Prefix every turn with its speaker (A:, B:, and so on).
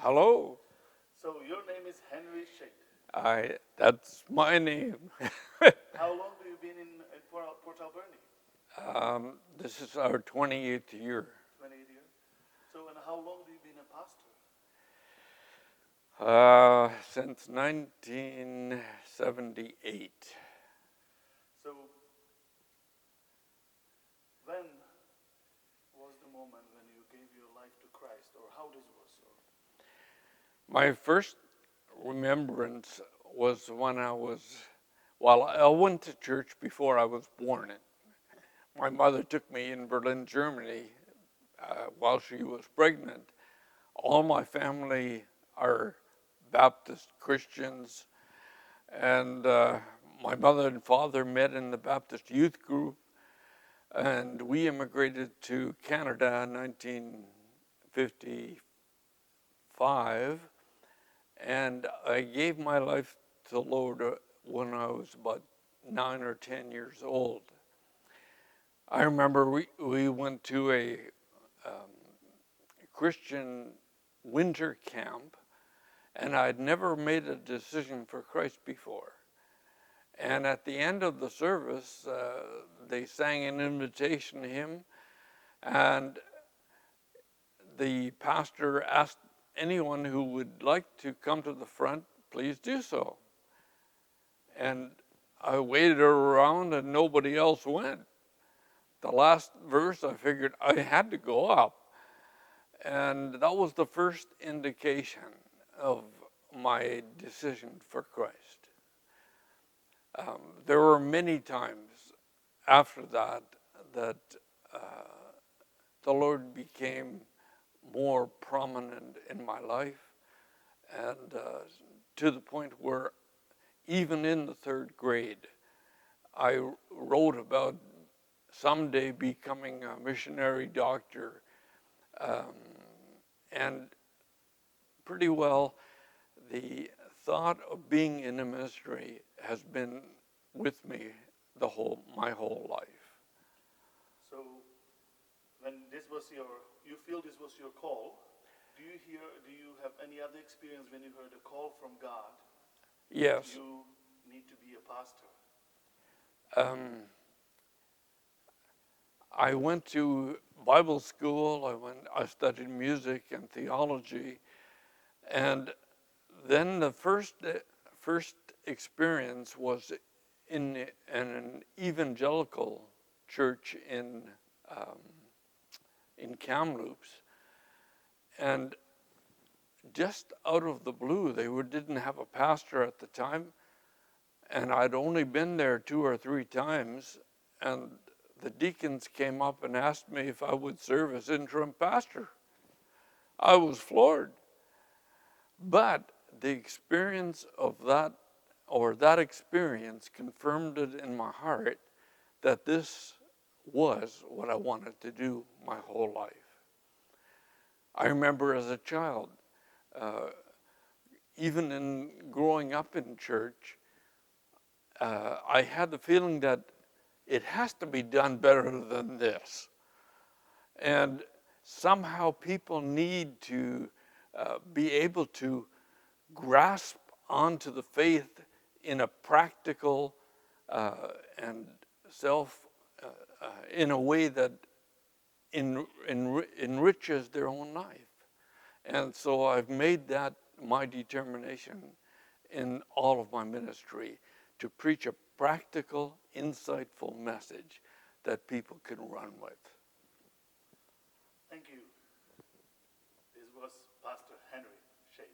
A: Hello.
B: So your name is Henry Schade.
A: That's my name.
B: How long have you been in Port Alberni?
A: This is our 28th year.
B: 28 years. So, and how long have you been a pastor?
A: Since 1978.
B: So, when was the moment when you gave your life to Christ, or how this was?
A: My first remembrance was when I went to church before I was born. My mother took me in Berlin, Germany, while she was pregnant. All my family are Baptist Christians, and my mother and father met in the Baptist youth group, and we immigrated to Canada in 1955, and I gave my life to the Lord when I was about 9 or 10 years old. I remember we went to a Christian winter camp, and I'd never made a decision for Christ before. And at the end of the service, they sang an invitation hymn, and the pastor asked anyone who would like to come to the front, please do so. And I waited around and nobody else went. The last verse, I figured I had to go up. And that was the first indication of my decision for Christ. There were many times after that the Lord became more prominent in my life, and to the point where even in the third grade, I wrote about someday becoming a missionary doctor, and pretty well the thought of being in a ministry has been with me my whole life.
B: So, when you feel this was your call, do you have any other experience when you heard a call from God?
A: Yes.
B: You need to be a pastor.
A: I went to Bible school. I studied music and theology, and then the first experience was in an evangelical church in Kamloops, and just out of the blue, they didn't have a pastor at the time, and I'd only been there 2 or 3 times, and the deacons came up and asked me if I would serve as interim pastor. I was floored. But the experience of that experience confirmed it in my heart that this was what I wanted to do my whole life. I remember as a child, even in growing up in church, I had the feeling that it has to be done better than this. And somehow people need to be able to grasp onto the faith in a practical and in a way that enriches their own life. And so I've made that my determination in all of my ministry, to preach a practical, insightful message that people can run with.
B: Thank you. This was Pastor Henry Schade.